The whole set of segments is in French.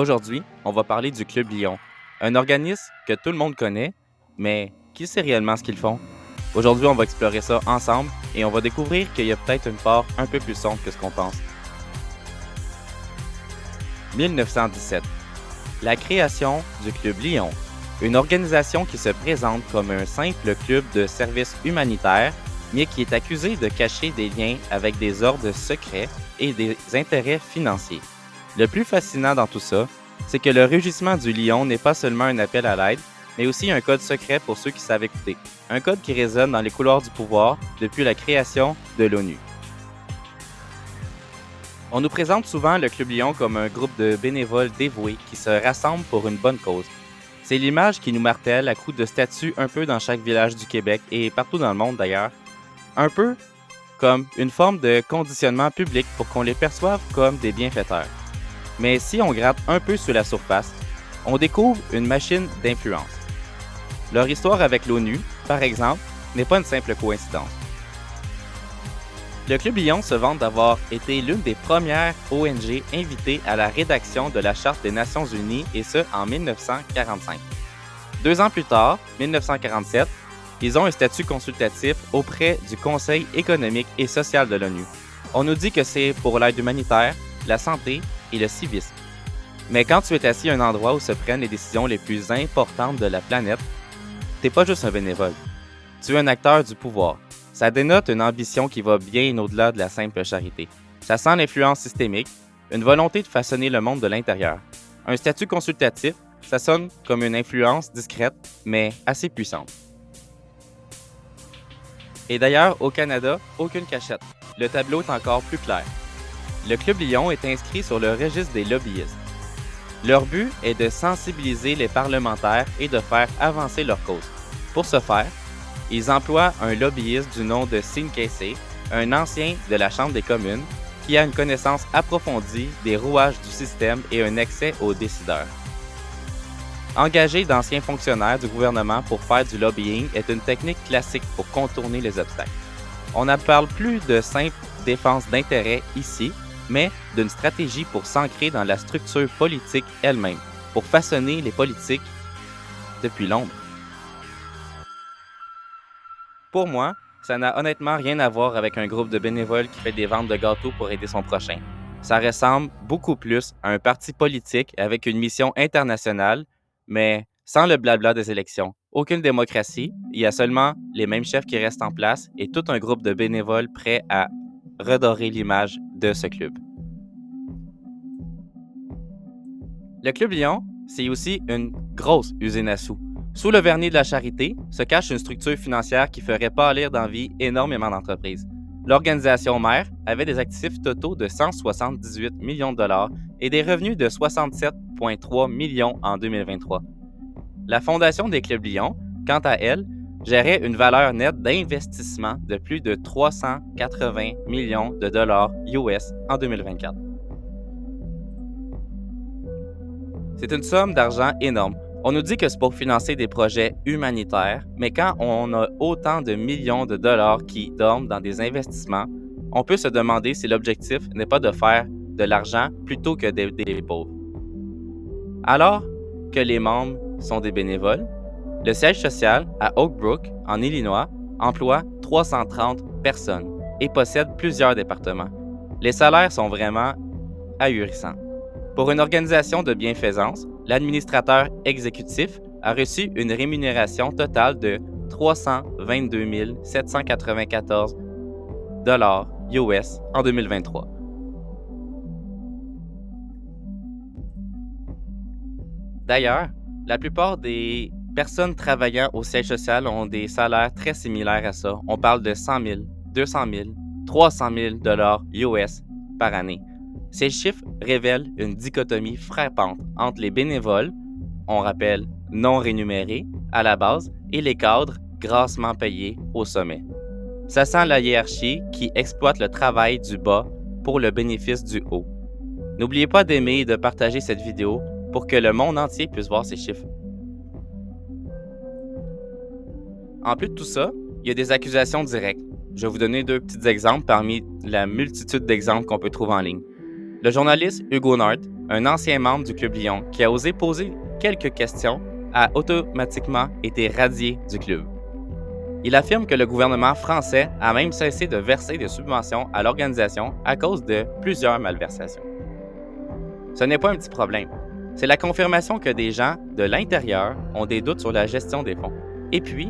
Aujourd'hui, on va parler du Club Lion, un organisme que tout le monde connaît, mais qui sait réellement ce qu'ils font? Aujourd'hui, on va explorer ça ensemble et on va découvrir qu'il y a peut-être une part un peu plus sombre que ce qu'on pense. 1917. La création du Club Lion, une organisation qui se présente comme un simple club de services humanitaires, mais qui est accusé de cacher des liens avec des ordres secrets et des intérêts financiers. Le plus fascinant dans tout ça, c'est que le rugissement du lion n'est pas seulement un appel à l'aide, mais aussi un code secret pour ceux qui savent écouter. Un code qui résonne dans les couloirs du pouvoir depuis la création de l'ONU. On nous présente souvent le Club Lion comme un groupe de bénévoles dévoués qui se rassemblent pour une bonne cause. C'est l'image qui nous martèle à coups de statues un peu dans chaque village du Québec et partout dans le monde d'ailleurs. Un peu comme une forme de conditionnement public pour qu'on les perçoive comme des bienfaiteurs. Mais si on gratte un peu sous la surface, on découvre une machine d'influence. Leur histoire avec l'ONU, par exemple, n'est pas une simple coïncidence. Le Club Lion se vante d'avoir été l'une des premières ONG invitées à la rédaction de la Charte des Nations Unies, et ce, en 1945. 2 ans plus tard, 1947, ils ont un statut consultatif auprès du Conseil économique et social de l'ONU. On nous dit que c'est pour l'aide humanitaire, la santé et le civisme. Mais quand tu es assis à un endroit où se prennent les décisions les plus importantes de la planète, t'es pas juste un bénévole. Tu es un acteur du pouvoir. Ça dénote une ambition qui va bien au-delà de la simple charité. Ça sent l'influence systémique, une volonté de façonner le monde de l'intérieur. Un statut consultatif, ça sonne comme une influence discrète, mais assez puissante. Et d'ailleurs, au Canada, aucune cachette. Le tableau est encore plus clair. Le Club Lion est inscrit sur le registre des lobbyistes. Leur but est de sensibiliser les parlementaires et de faire avancer leur cause. Pour ce faire, ils emploient un lobbyiste du nom de Sean Casey, un ancien de la Chambre des communes, qui a une connaissance approfondie des rouages du système et un accès aux décideurs. Engager d'anciens fonctionnaires du gouvernement pour faire du lobbying est une technique classique pour contourner les obstacles. On ne parle plus de simple défense d'intérêts ici, mais d'une stratégie pour s'ancrer dans la structure politique elle-même, pour façonner les politiques depuis l'ombre. Pour moi, ça n'a honnêtement rien à voir avec un groupe de bénévoles qui fait des ventes de gâteaux pour aider son prochain. Ça ressemble beaucoup plus à un parti politique avec une mission internationale, mais sans le blabla des élections. Aucune démocratie, il y a seulement les mêmes chefs qui restent en place et tout un groupe de bénévoles prêts à redorer l'image de ce club. Le Club Lion, c'est aussi une grosse usine à sous. Sous le vernis de la charité se cache une structure financière qui ferait pâlir d'envie énormément d'entreprises. L'organisation mère avait des actifs totaux de 178 millions de dollars et des revenus de 67,3 millions en 2023. La Fondation des Clubs Lion, quant à elle, gérait une valeur nette d'investissement de plus de 380 millions de dollars US en 2024. C'est une somme d'argent énorme. On nous dit que c'est pour financer des projets humanitaires, mais quand on a autant de millions de dollars qui dorment dans des investissements, on peut se demander si l'objectif n'est pas de faire de l'argent plutôt que d'aider les pauvres. Alors que les membres sont des bénévoles, le siège social à Oak Brook, en Illinois, emploie 330 personnes et possède plusieurs départements. Les salaires sont vraiment ahurissants. Pour une organisation de bienfaisance, l'administrateur exécutif a reçu une rémunération totale de 322 794 $ US en 2023. D'ailleurs, la plupart des personnes travaillant au siège social ont des salaires très similaires à ça. On parle de 100 000, 200 000, 300 000 $ US par année. Ces chiffres révèlent une dichotomie frappante entre les bénévoles, on rappelle non rémunérés à la base, et les cadres grassement payés au sommet. Ça sent la hiérarchie qui exploite le travail du bas pour le bénéfice du haut. N'oubliez pas d'aimer et de partager cette vidéo pour que le monde entier puisse voir ces chiffres. En plus de tout ça, il y a des accusations directes. Je vais vous donner 2 petits exemples parmi la multitude d'exemples qu'on peut trouver en ligne. Le journaliste Hugo Nart, un ancien membre du Club Lion qui a osé poser quelques questions, a automatiquement été radié du club. Il affirme que le gouvernement français a même cessé de verser des subventions à l'organisation à cause de plusieurs malversations. Ce n'est pas un petit problème. C'est la confirmation que des gens de l'intérieur ont des doutes sur la gestion des fonds. Et puis,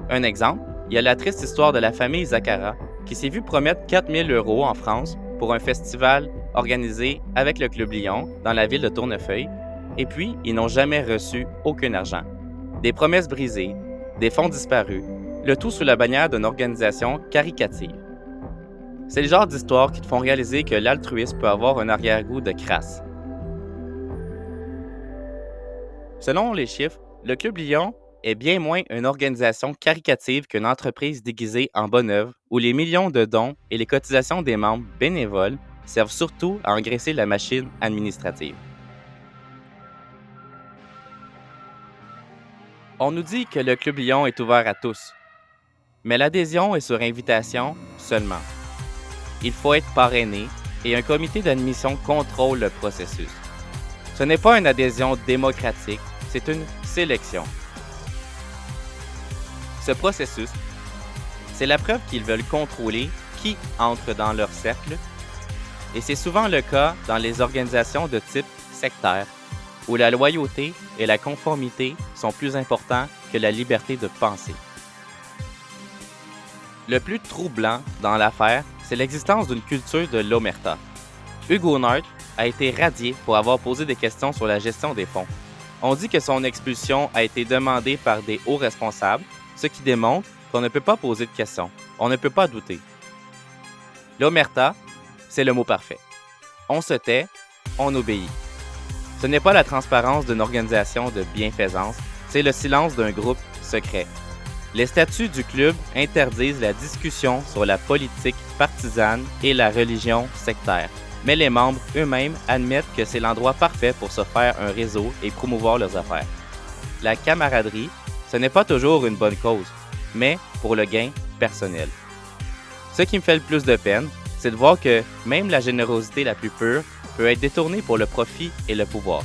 un exemple, il y a la triste histoire de la famille Zacara qui s'est vue promettre 4 000 € en France pour un festival organisé avec le Club Lion dans la ville de Tournefeuille, et puis ils n'ont jamais reçu aucun argent. Des promesses brisées, des fonds disparus, le tout sous la bannière d'une organisation caricative. C'est le genre d'histoire qui te font réaliser que l'altruisme peut avoir un arrière-goût de crasse. Selon les chiffres, le Club Lion est bien moins une organisation caricative qu'une entreprise déguisée en bonne œuvre où les millions de dons et les cotisations des membres bénévoles servent surtout à engraisser la machine administrative. On nous dit que le Club Lion est ouvert à tous, mais l'adhésion est sur invitation seulement. Il faut être parrainé et un comité d'admission contrôle le processus. Ce n'est pas une adhésion démocratique, c'est une sélection. Ce processus, c'est la preuve qu'ils veulent contrôler qui entre dans leur cercle, et c'est souvent le cas dans les organisations de type sectaire, où la loyauté et la conformité sont plus importants que la liberté de penser. Le plus troublant dans l'affaire, c'est l'existence d'une culture de l'omerta. Hugo Nart a été radié pour avoir posé des questions sur la gestion des fonds. On dit que son expulsion a été demandée par des hauts responsables, ce qui démontre qu'on ne peut pas poser de questions, on ne peut pas douter. L'omerta, c'est le mot parfait. On se tait, on obéit. Ce n'est pas la transparence d'une organisation de bienfaisance, c'est le silence d'un groupe secret. Les statuts du club interdisent la discussion sur la politique partisane et la religion sectaire, mais les membres eux-mêmes admettent que c'est l'endroit parfait pour se faire un réseau et promouvoir leurs affaires. La camaraderie, ce n'est pas toujours une bonne cause, mais pour le gain personnel. Ce qui me fait le plus de peine, c'est de voir que même la générosité la plus pure peut être détournée pour le profit et le pouvoir.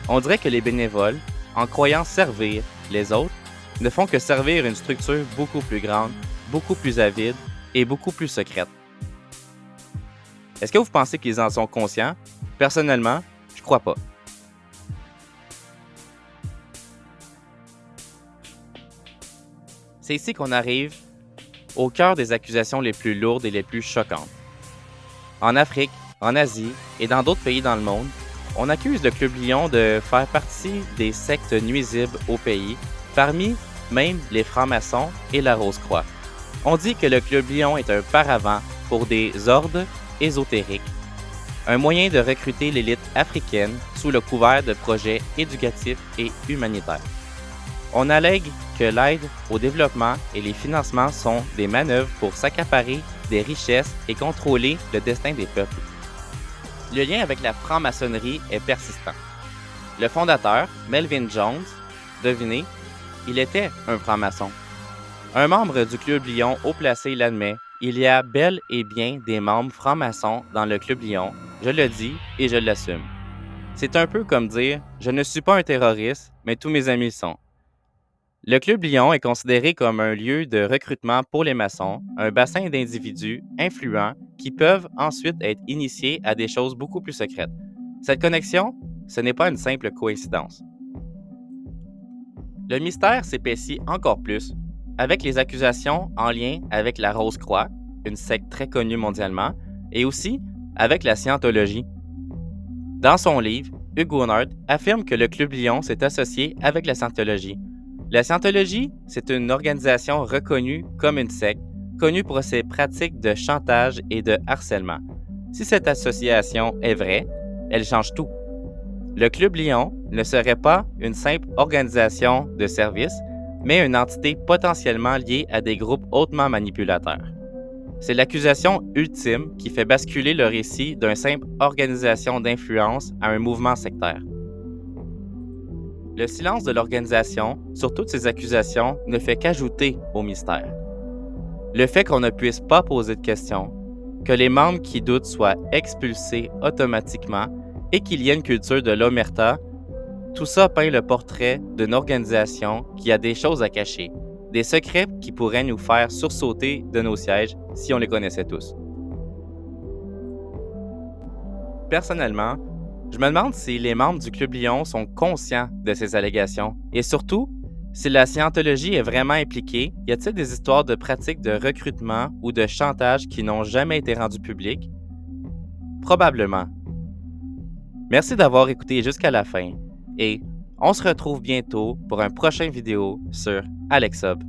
On dirait que les bénévoles, en croyant servir les autres, ne font que servir une structure beaucoup plus grande, beaucoup plus avide et beaucoup plus secrète. Est-ce que vous pensez qu'ils en sont conscients? Personnellement, je crois pas. C'est ici qu'on arrive au cœur des accusations les plus lourdes et les plus choquantes. En Afrique, en Asie et dans d'autres pays dans le monde, on accuse le Club Lion de faire partie des sectes nuisibles au pays, parmi même les francs-maçons et la Rose-Croix. On dit que le Club Lion est un paravent pour des ordres ésotériques, un moyen de recruter l'élite africaine sous le couvert de projets éducatifs et humanitaires. On allègue que l'aide au développement et les financements sont des manœuvres pour s'accaparer des richesses et contrôler le destin des peuples. Le lien avec la franc-maçonnerie est persistant. Le fondateur, Melvin Jones, devinez, il était un franc-maçon. Un membre du Club Lion haut placé l'admet, il y a bel et bien des membres francs-maçons dans le Club Lion, je le dis et je l'assume. C'est un peu comme dire, je ne suis pas un terroriste, mais tous mes amis le sont. Le Club Lion est considéré comme un lieu de recrutement pour les maçons, un bassin d'individus influents qui peuvent ensuite être initiés à des choses beaucoup plus secrètes. Cette connexion, ce n'est pas une simple coïncidence. Le mystère s'épaissit encore plus avec les accusations en lien avec la Rose-Croix, une secte très connue mondialement, et aussi avec la scientologie. Dans son livre, Hugo Nart affirme que le Club Lion s'est associé avec la scientologie. La scientologie, c'est une organisation reconnue comme une secte, connue pour ses pratiques de chantage et de harcèlement. Si cette association est vraie, elle change tout. Le Club Lion ne serait pas une simple organisation de service, mais une entité potentiellement liée à des groupes hautement manipulateurs. C'est l'accusation ultime qui fait basculer le récit d'une simple organisation d'influence à un mouvement sectaire. Le silence de l'organisation sur toutes ces accusations ne fait qu'ajouter au mystère. Le fait qu'on ne puisse pas poser de questions, que les membres qui doutent soient expulsés automatiquement et qu'il y ait une culture de l'omerta, tout ça peint le portrait d'une organisation qui a des choses à cacher, des secrets qui pourraient nous faire sursauter de nos sièges si on les connaissait tous. Personnellement, je me demande si les membres du Club Lion sont conscients de ces allégations et surtout, si la scientologie est vraiment impliquée, y a-t-il des histoires de pratiques de recrutement ou de chantage qui n'ont jamais été rendues publiques? Probablement. Merci d'avoir écouté jusqu'à la fin et on se retrouve bientôt pour un prochain vidéo sur Alexub.